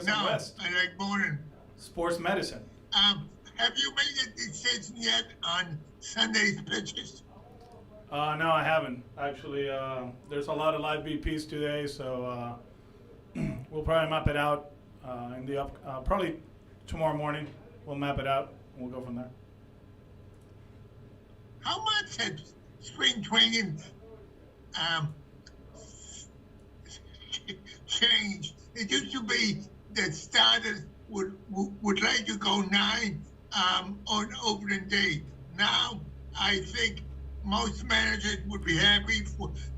West and No, West. I like morning. Sports medicine. Have you made a decision yet on Sunday's pitches? No, I haven't actually. There's a lot of live BPs today, so we'll probably map it out in the probably tomorrow morning. We'll map it out and we'll go from there. How much has spring training um, changed? It used to be that starters would like to go nine on opening day. Now, I think most managers would be happy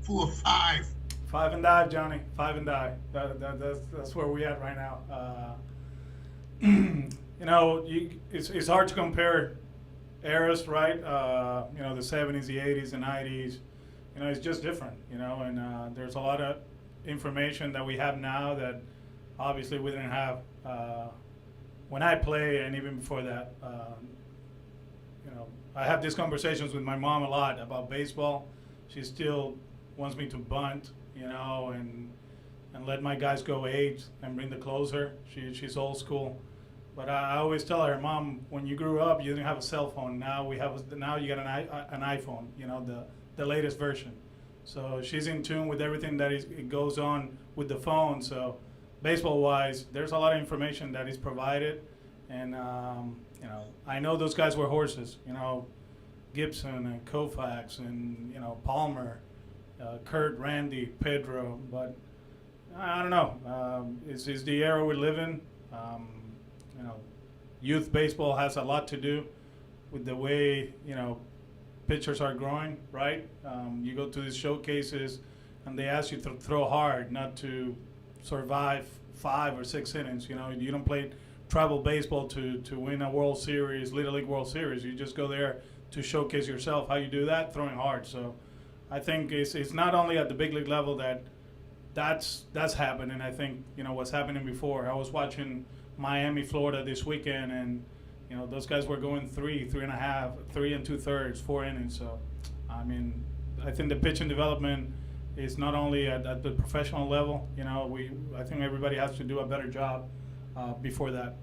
for five. Five and die, Johnny. Five and die. That's where we at right now. It's hard to compare eras, right? The 70s, the 80s, the 90s. It's just different, and there's a lot of information that we have now that obviously we didn't have when I play, and even before that. I have these conversations with my mom a lot about baseball. She still wants me to bunt, and let my guys go eight and bring the closer. She's old school. But I always tell her, Mom, when you grew up, you didn't have a cell phone. Now you got an iPhone, the latest version. So she's in tune with everything that it goes on with the phone. So baseball-wise, there's a lot of information that is provided, and I know those guys were horses. Gibson and Koufax and Palmer, Kurt, Randy, Pedro. But I don't know. It's the era we live in. Youth baseball has a lot to do with the way pitchers are growing, right? You go to these showcases, and they ask you to throw hard, not to survive 5 or 6 innings. You don't play travel baseball to win a World Series, Little League World Series. You just go there to showcase yourself. How you do that? Throwing hard. So I think it's not only at the big league level that's happening. I think what's happening before. I was watching Miami, Florida this weekend, and those guys were going 3.5, 3 2/3, 4 innings. So I think the pitching development is not only at the professional level. I think everybody has to do a better job before that.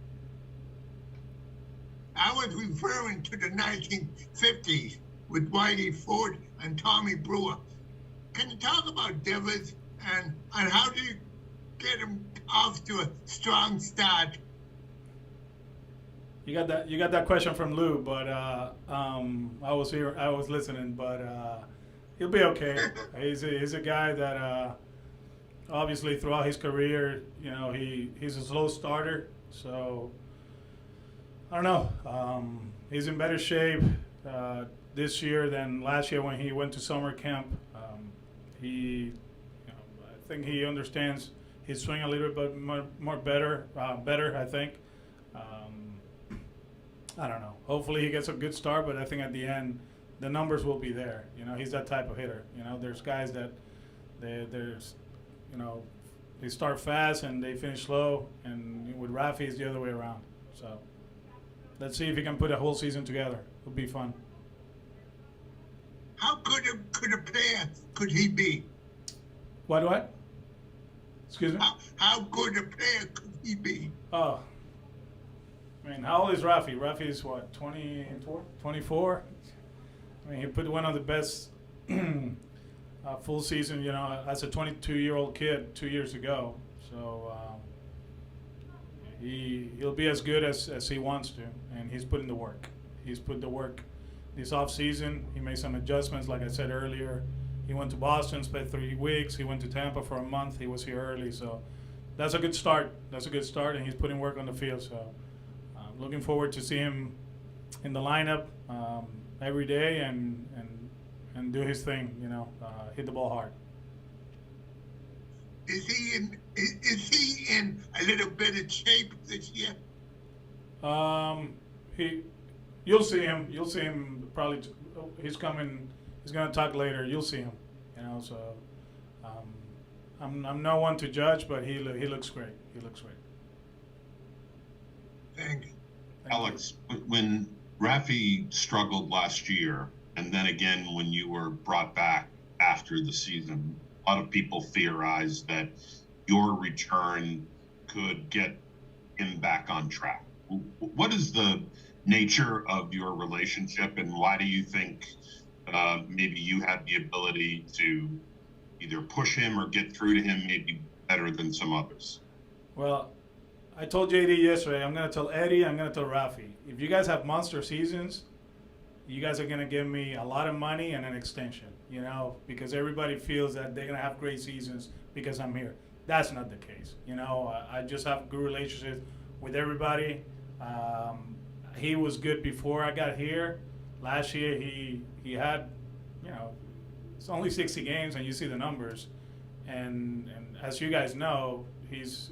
I was referring to the 1950s with Whitey Ford and Tommy Brewer. Can you talk about Devers and how do you get him off to a strong start? You got that question from Lou, but I was here, I was listening, but he'll be okay. He's a guy that obviously throughout his career, he's a slow starter, so I don't know. He's in better shape this year than last year when he went to summer camp. I think he understands his swing a little bit more better. I think. I don't know. Hopefully he gets a good start, but I think at the end, the numbers will be there. He's that type of hitter. There's guys that they start fast and they finish slow, and with Rafi it's the other way around. So let's see if he can put a whole season together. It'll be fun. How good a player could he be? What? Excuse me? How good a player could he be? Oh. How old is Rafi? Rafi is what, 24? 24? He put one of the best full season, as a 22-year-old kid 2 years ago. So he'll be as good as he wants to, and he's putting the work. He's put the work this off season. He made some adjustments, like I said earlier. He went to Boston, spent 3 weeks. He went to Tampa for a month. He was here early, so that's a good start. And he's putting work on the field. So looking forward to see him in the lineup every day and do his thing. Hit the ball hard. Is he in a little bit of shape this year? You'll see him. You'll see him probably. He's coming. He's gonna talk later. You'll see him. So I'm no one to judge, but he looks great. He looks great. Thank you. Alex, when Rafi struggled last year, and then again when you were brought back after the season, a lot of people theorized that your return could get him back on track? What is the nature of your relationship, and why do you think maybe you have the ability to either push him or get through to him maybe better than some others? Well, I told JD yesterday, I'm going to tell Eddie, I'm going to tell Rafi. If you guys have monster seasons, you guys are going to give me a lot of money and an extension, you know, because everybody feels that they're going to have great seasons because I'm here. That's not the case. You know, I just have good relationships with everybody. He was good before I got here. Last year, he had, you know, it's only 60 games, and you see the numbers. And as you guys know, his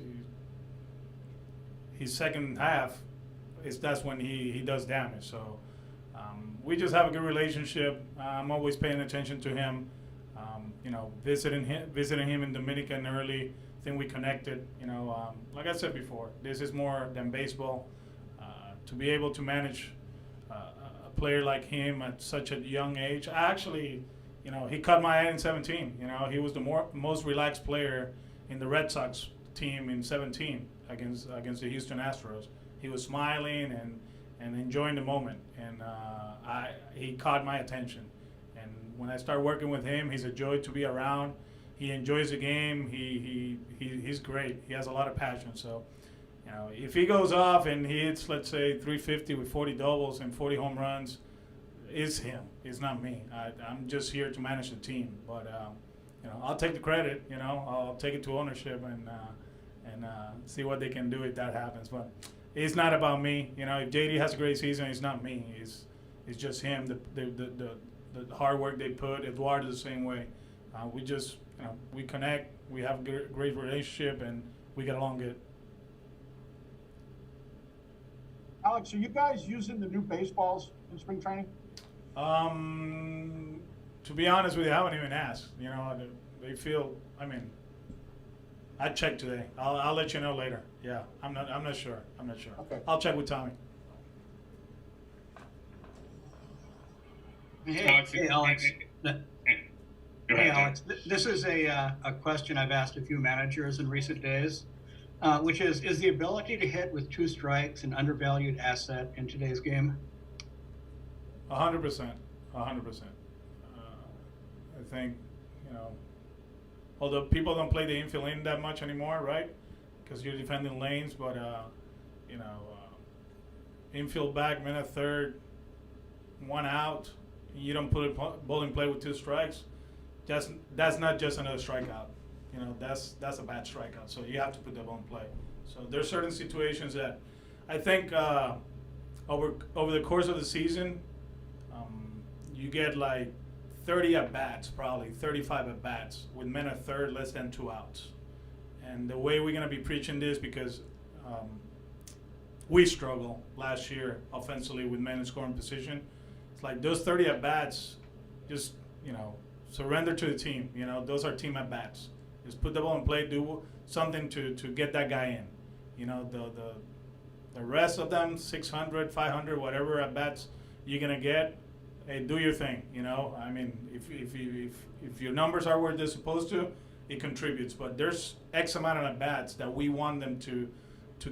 second half that's when he does damage. So we just have a good relationship. I'm always paying attention to him. You know, visiting him in Dominican early. I think we connected. You know, like I said before, this is more than baseball. To be able to manage a player like him at such a young age, actually, you know, he caught my eye in 17. You know, he was the most relaxed player in the Red Sox team in 17 against the Houston Astros. He was smiling and enjoying the moment, and he caught my attention. And when I start working with him, he's a joy to be around. He enjoys the game. He's great. He has a lot of passion. So, you know, if he goes off and he hits, let's say, 350 with 40 doubles and 40 home runs, it's him. It's not me. I'm just here to manage the team. But you know, I'll take the credit. You know, I'll take it to ownership and see what they can do if that happens. But it's not about me. You know, if JD has a great season, it's not me. It's just him. The hard work they put. Eduardo the same way. We just, you know, we connect. We have a great relationship, and we get along good. Alex, are you guys using the new baseballs in spring training? To be honest with you, I haven't even asked. You know, they feel. I mean, I check today. I'll let you know later. Yeah, I'm not sure. Okay. I'll check with Tommy. Hey, Alex. Hey, Alex. This is a question I've asked a few managers in recent days, which is the ability to hit with 2 strikes an undervalued asset in today's game? 100%. 100%. I think, you know, although people don't play the infield lane that much anymore, right? Because you're defending lanes, but you know, infield back, man at third, 1 out. You don't put a ball in play with 2 strikes. That's not just another strikeout. You know, that's a bad strikeout. So you have to put the ball in play. So there's certain situations that I think over the course of the season, you get like 30 at bats, probably 35 at bats with men at third, less than 2 outs. And the way we're gonna be preaching this, because we struggled last year offensively with men in scoring position. It's like those 30 at bats, just, you know, surrender to the team. You know, those are team at bats. Just put the ball in play, do something to get that guy in. You know, the rest of them, 600, 500, whatever at bats you're gonna get, hey, do your thing. You know, I mean, if your numbers are where they're supposed to, it contributes. But there's X amount of at bats that we want them to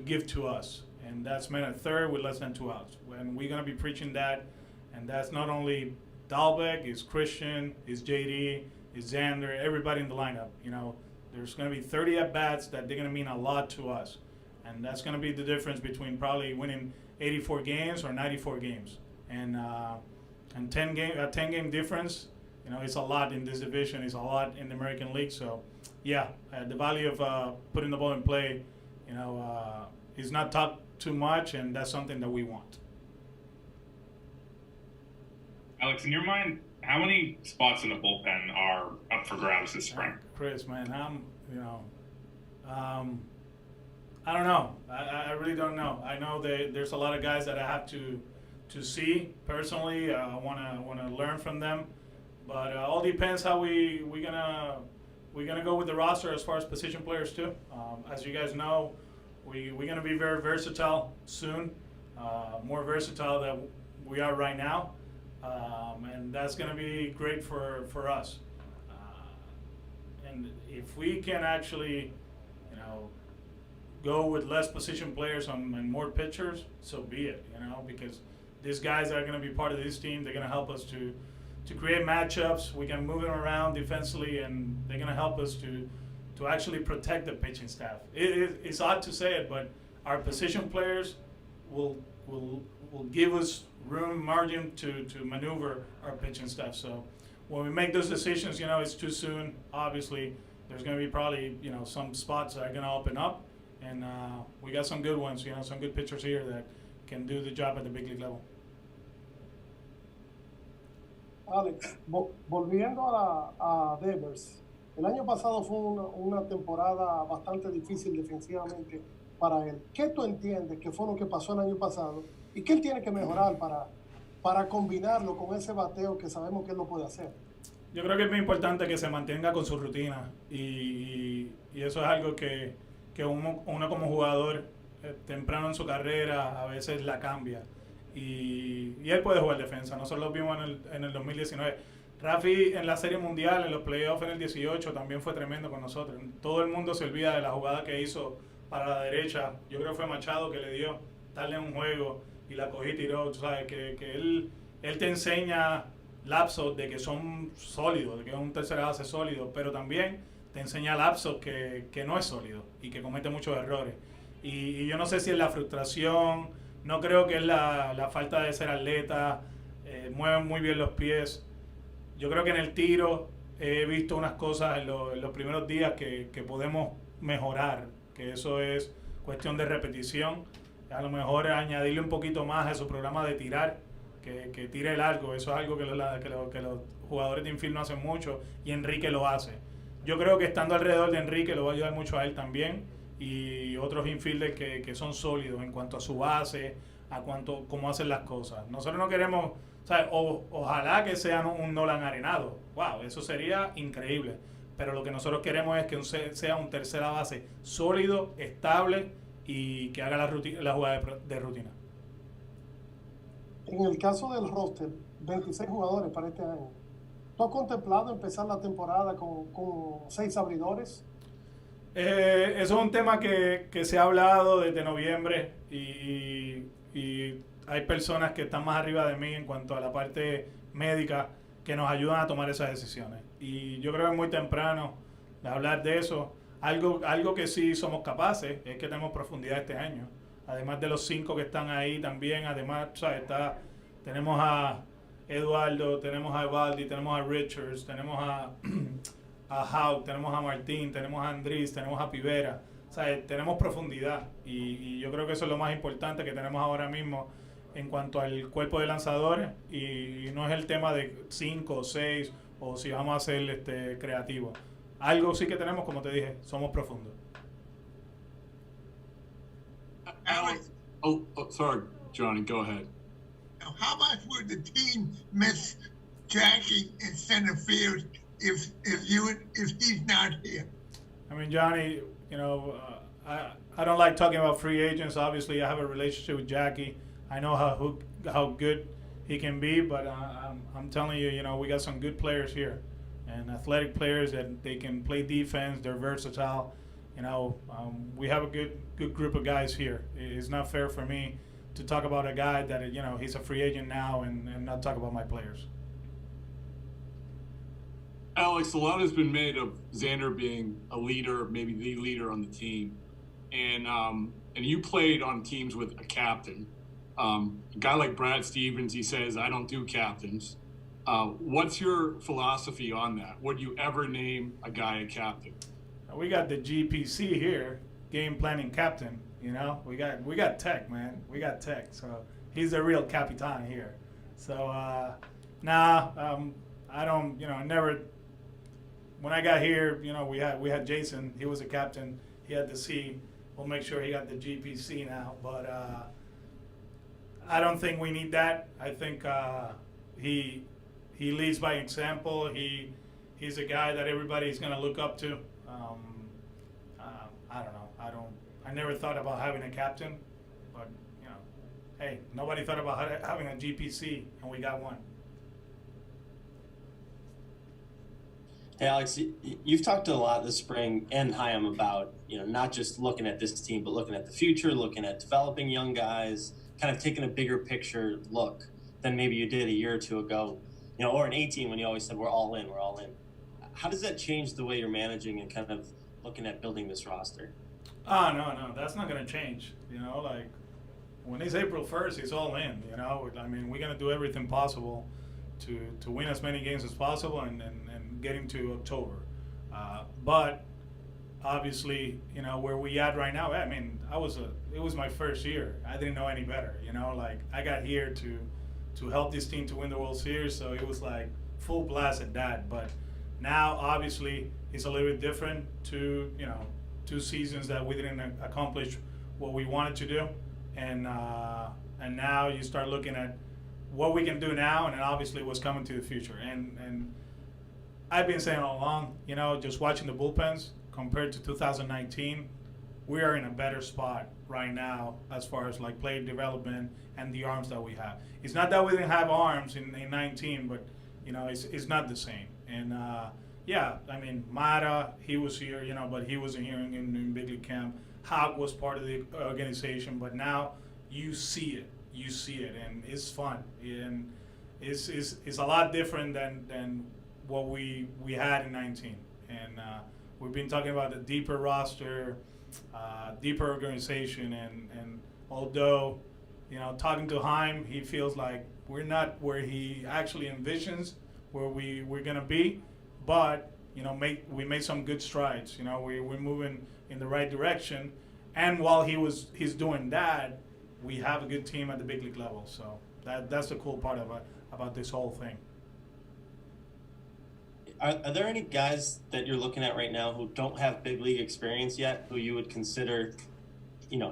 give to us, and that's men at third with less than 2 outs. And we're gonna be preaching that, and that's not only Dahlbeck, it's Christian, it's JD, it's Xander, everybody in the lineup. You know, there's going to be 30 at-bats that they're going to mean a lot to us. And that's going to be the difference between probably winning 84 games or 94 games. And 10-game difference, you know, it's a lot in this division. It's a lot in the American League. So, yeah, the value of putting the ball in play, you know, is not talked too much, and that's something that we want. Alex, in your mind, how many spots in the bullpen are up for grabs this spring? Chris, man, I don't know. I really don't know. I know there's a lot of guys that I have to see personally. I want to learn from them, but all depends how we're gonna go with the roster as far as position players too. As you guys know, we're gonna be very versatile soon, more versatile than we are right now. And that's going to be great for us. And if we can actually, you know, go with less position players and more pitchers, so be it, because these guys are going to be part of this team. They're going to help us to create matchups. We can move them around defensively, and they're going to help us to actually protect the pitching staff. It's odd to say it, but our position players will give us room, margin to maneuver our pitching staff. So when we make those decisions, it's too soon. Obviously, there's going to be probably some spots that are going to open up, and we got some good ones. Some good pitchers here that can do the job at the big league level. Alex, volviendo a Devers, el año pasado fue una temporada bastante difícil defensivamente para él. ¿Qué tú entiendes que fue lo que pasó el año pasado y qué él tiene que mejorar para combinarlo con ese bateo que sabemos que él no puede hacer? Yo creo que es muy importante que se mantenga con su rutina y eso es algo que uno como jugador temprano en su carrera a veces la cambia. Y él puede jugar defensa, nosotros lo vimos en el 2019. Rafi en la Serie Mundial, en los playoffs en el 18, también fue tremendo con nosotros. Todo el mundo se olvida de la jugada que hizo para la derecha. Yo creo que fue Machado que le dio darle un juego y la cogí y tiró. Tú sabes que él te enseña lapsos de que son sólidos, de que es un tercera base sólido, pero también te enseña lapsos que no es sólido y que comete muchos errores. Y yo no sé si es la frustración. No creo que es la falta de ser atleta, mueven muy bien los pies. Yo creo que en el tiro he visto unas cosas en los primeros días que podemos mejorar, que eso es cuestión de repetición. A lo mejor añadirle un poquito más a su programa de tirar, que tire largo. Eso es algo que los jugadores de infield no hacen mucho y Enrique lo hace. Yo creo que estando alrededor de Enrique lo va a ayudar mucho a él también. Y otros infielders que son sólidos en cuanto a su base, cómo hacen las cosas. Nosotros no queremos, ojalá que sean un Nolan arenado. Wow, eso sería increíble. Pero lo que nosotros queremos es que sea un tercera base sólido, estable y que haga la jugada de rutina. En el caso del roster, 26 jugadores para este año. ¿Tú has contemplado empezar la temporada con 6 abridores? Eso es un tema que se ha hablado desde noviembre y hay personas que están más arriba de mí en cuanto a la parte médica que nos ayudan a tomar esas decisiones. Y yo creo que es muy temprano de hablar de eso. Algo que sí somos capaces es que tenemos profundidad este año. Además de los 5 que están ahí también, además tenemos a Eduardo, tenemos a Evaldi, tenemos a Richards, tenemos a Houck, tenemos a Martín, tenemos a Andrés, tenemos a Pivera. Tenemos profundidad y yo creo que eso es lo más importante que tenemos ahora mismo en cuanto al cuerpo de lanzadores y no es el tema de 5 o 6 o si vamos a ser creativos. Algo sí que tenemos, como te dije, somos profundos. Alex, sorry, Johnny, go ahead. how much would the team miss Jackie in center field if he's not here? I mean, Johnny, I don't like talking about free agents. Obviously, I have a relationship with Jackie. I know how good he can be, but I'm telling you, we got some good players here, and athletic players that they can play defense. They're versatile. We have a good group of guys here. It's not fair for me to talk about a guy that he's a free agent now and not talk about my players. Alex, a lot has been made of Xander being a leader, maybe the leader on the team, and you played on teams with a captain. A guy like Brad Stevens, he says, "I don't do captains." What's your philosophy on that? Would you ever name a guy a captain? We got the GPC here, game planning captain. We got Tech, man. We got Tech, so he's the real capitan here. So I don't, never. When I got here, we had Jason. He was a captain. He had the C. We'll make sure he got the GPC now. But I don't think we need that. I think he leads by example. He's a guy that everybody's gonna look up to. I don't know. I never thought about having a captain, but hey, nobody thought about having a GPC, and we got one. Hey, Alex, you've talked a lot this spring and Chaim about, not just looking at this team, but looking at the future, looking at developing young guys, kind of taking a bigger picture look than maybe you did a year or two ago, or in 18 when you always said, we're all in, we're all in. How does that change the way you're managing and kind of looking at building this roster? Oh, no, that's not going to change. Like when it's April 1st, it's all in. I mean, we're going to do everything possible to win as many games as possible and get into October. But obviously, where we at right now, I mean, it was my first year. I didn't know any better. Like I got here to help this team to win the World Series, so it was like full blast at that. But now, obviously, it's a little bit different to 2 seasons that we didn't accomplish what we wanted to do, and now you start looking at what we can do now, and then obviously what's coming to the future. And I've been saying all along, just watching the bullpens compared to 2019, we are in a better spot right now as far as like player development and the arms that we have. It's not that we didn't have arms in 19, but it's not the same. And yeah, I mean, Mata, he was here, but he wasn't here in big league camp. Hawk was part of the organization, but now you see it, and it's fun, and it's a lot different than what we had in 19. And we've been talking about the deeper roster, deeper organization, and although talking to Chaim, he feels like we're not where he actually envisions where we're gonna be, but we made some good strides. We're moving in the right direction, and while he's doing that, we have a good team at the big league level. So that's the cool part about this whole thing. Are there any guys that you're looking at right now who don't have big league experience yet, who you would consider,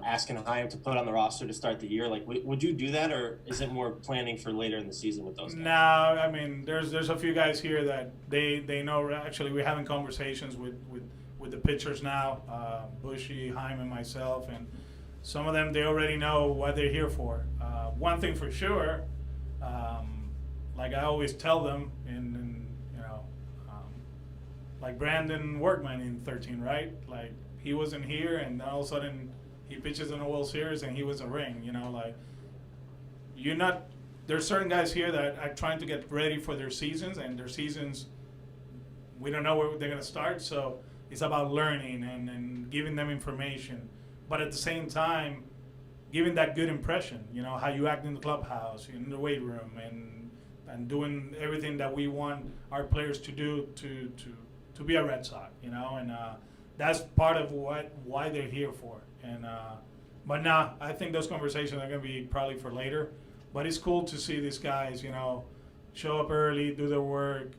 asking Chaim to put on the roster to start the year? Like, would you do that, or is it more planning for later in the season with those guys? No, I mean, there's a few guys here that they know. Actually, we're having conversations with the pitchers now, Bushy, Chaim, and myself, and some of them, they already know what they're here for. One thing for sure, like I always tell them, like Brandon Workman in 13, right? Like he wasn't here, and all of a sudden he pitches in a World Series and he was a ring. Like you're not. There's certain guys here that are trying to get ready for their seasons, and their seasons, we don't know where they're gonna start. So it's about learning and giving them information, but at the same time, giving that good impression. How you act in the clubhouse, in the weight room, and doing everything that we want our players to do to be a Red Sox, and that's part of why they're here for. And but now I think those conversations are going to be probably for later. But it's cool to see these guys, show up early, do their work,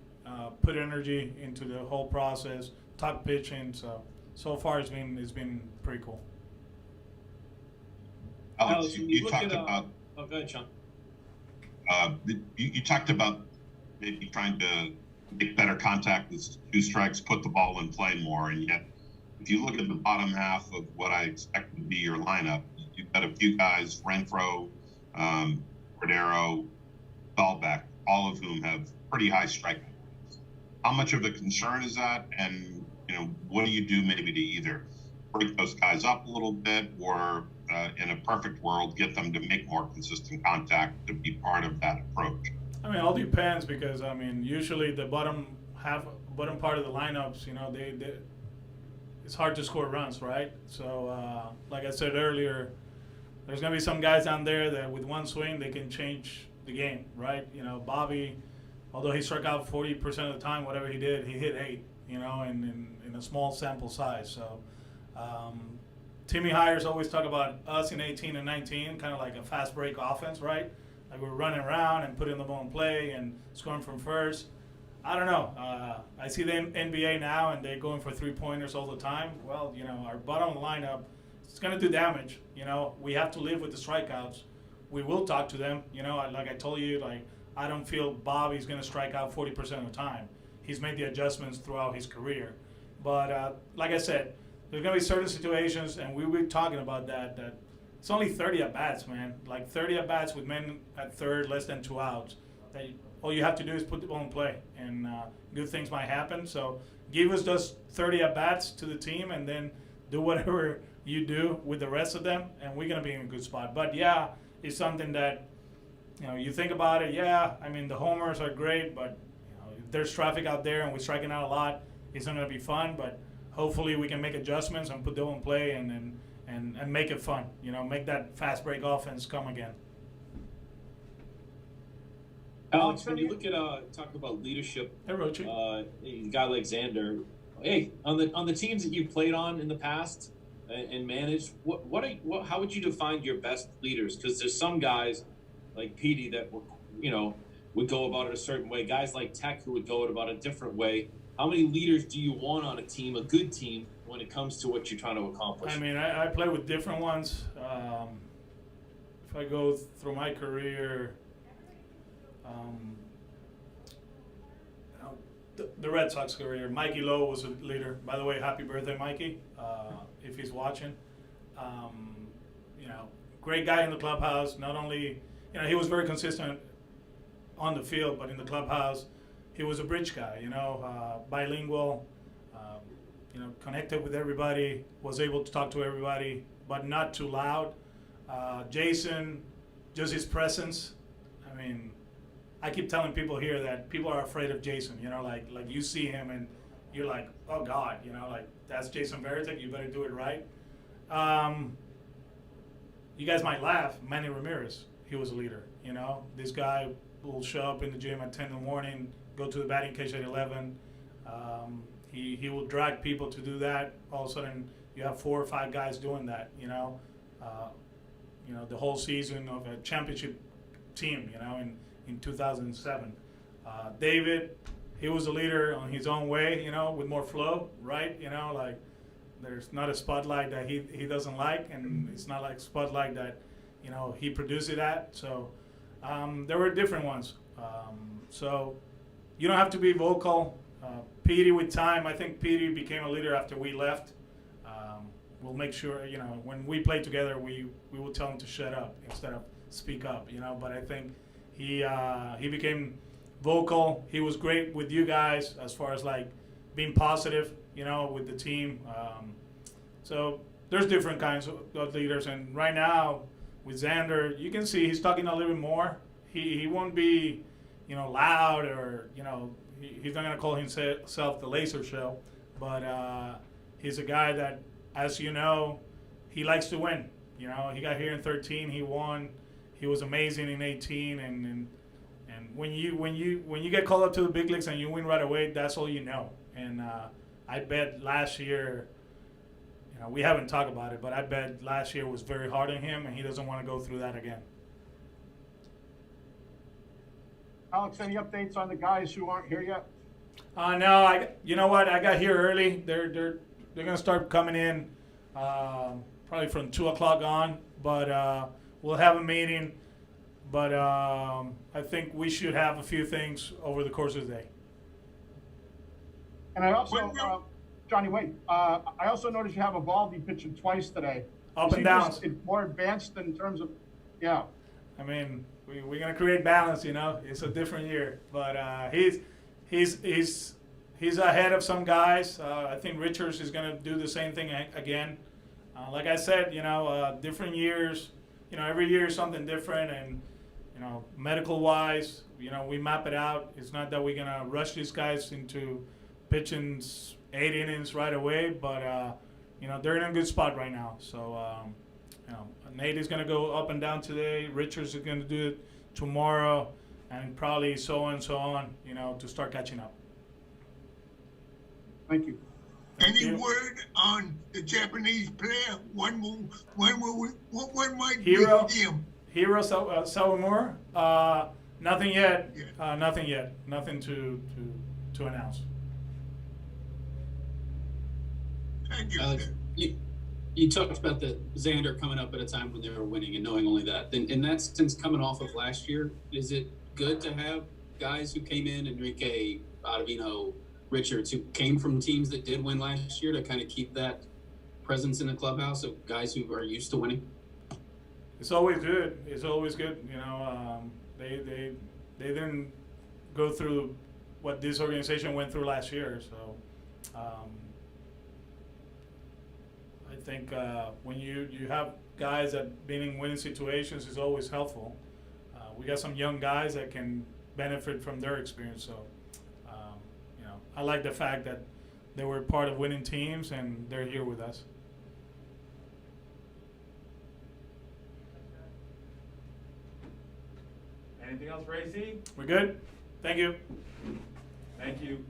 put energy into the whole process, talk pitching. So far it's been pretty cool. Alex, you talked about. Oh, go ahead, Sean. You talked about maybe trying to make better contact with 2 strikes, put the ball in play more, and yet if you look at the bottom half of what I expect to be your lineup, you've got a few guys, Renfroe, Cordero, Dahlbeck, all of whom have pretty high strike rates. How much of a concern is that, and what do you do maybe to either break those guys up a little bit, or in a perfect world, get them to make more consistent contact to be part of that approach? I mean, it all depends, because usually the bottom part of the lineups, it's hard to score runs, right? So like I said earlier, there's gonna be some guys down there that with one swing they can change the game, right? Bobby, although he struck out 40% of the time, whatever he did, he hit 8, in a small sample size. So Timmy Hires always talk about us in 18 and 19, kind of like a fast break offense, right? Like we're running around and putting the ball in play and scoring from first. I don't know. I see the NBA now, and they're going for 3-pointers all the time. Well, our bottom lineup, it's going to do damage. We have to live with the strikeouts. We will talk to them. Like I told you, like I don't feel Bobby's going to strike out 40% of the time. He's made the adjustments throughout his career. But like I said, there's going to be certain situations, and we were talking about that it's only 30 at-bats, man. Like 30 at-bats with men at third, less than 2 outs. all you have to do is put the ball in play, and good things might happen. So give us those 30 at-bats to the team, and then do whatever you do with the rest of them, and we're going to be in a good spot. But, yeah, it's something that, you think about it. Yeah, I mean, the homers are great, but if there's traffic out there and we're striking out a lot, it's not going to be fun. But hopefully we can make adjustments and put them in play and make it fun. Make that fast break offense come again. Alex, when you look at talk about leadership, Hey, Rochi. A guy like Xander, hey, on the teams that you played on in the past and managed, how would you define your best leaders? Because there's some guys like Petey that would go about it a certain way. Guys like Tech who would go about it a different way. How many leaders do you want on a team, a good team, when it comes to what you're trying to accomplish? I mean, I play with different ones. If I go through my career, the Red Sox career, Mikey Lowe was a leader. By the way, happy birthday, Mikey, if he's watching. Great guy in the clubhouse. Not only, he was very consistent on the field, but in the clubhouse, he was a bridge guy, bilingual, connected with everybody, was able to talk to everybody, but not too loud. Jason, just his presence. I mean, I keep telling people here that people are afraid of Jason, like you see him and you're like, oh God, like that's Jason Veritek, you better do it right. You guys might laugh, Manny Ramirez, he was a leader, This guy will show up in the gym at 10 in the morning, go to the batting cage at 11. He will drag people to do that. All of a sudden, you have 4 or 5 guys doing that, the whole season of a championship team, in 2007. David, he was a leader on his own way, with more flow, right? Like there's not a spotlight that he doesn't like, and it's not like spotlight that, he produced it at. So there were different ones. So you don't have to be vocal. Petey, with time, I think Petey became a leader after we left. We'll make sure, when we play together, we will tell him to shut up instead of speak up, But I think he became vocal. He was great with you guys as far as like being positive, with the team. So there's different kinds of leaders, and right now with Xander, you can see he's talking a little bit more. He won't be, loud or he's not gonna call himself the Laser Show, but he's a guy that, as he likes to win. He got here in 13, he won. He was amazing in 18, and when you get called up to the big leagues and you win right away, that's all you know. And I bet last year, we haven't talked about it, but I bet last year was very hard on him, and he doesn't want to go through that again. Alex, any updates on the guys who aren't here yet? No, you know what? I got here early. They're gonna start coming in probably from 2:00 on, but we'll have a meeting. But I think we should have a few things over the course of the day. And I also, Johnny, wait. I also noticed you have a Baldy pitching twice today. Up and down. It's more advanced in terms of, yeah. I mean, we're gonna create balance. It's a different year, but he's ahead of some guys. I think Richards is gonna do the same thing again. Like I said, different years. Every year is something different, and medical wise, we map it out. It's not that we're gonna rush these guys into pitching 8 innings right away, but they're in a good spot right now. So Nate is gonna go up and down today. Richards is gonna do it tomorrow, and probably so on, to start catching up. Thank you. Any word on the Japanese player? When might Hiro? we see him? Hiro Sawamura? Nothing yet. Nothing yet. Nothing to announce. Thank you. Alex, you talked about the Xander coming up at a time when they were winning and knowing only that. In that sense, coming off of last year, is it good to have guys who came in, Enrique, Ottavino, Richards, who came from teams that did win last year, to kind of keep that presence in the clubhouse of guys who are used to winning? It's always good. It's always good. They didn't go through what this organization went through last year. So I think when you have guys that been in winning situations is always helpful. We got some young guys that can benefit from their experience. So you know, I like the fact that they were part of winning teams and they're here with us. Anything else for AC? We're good. Thank you. Thank you.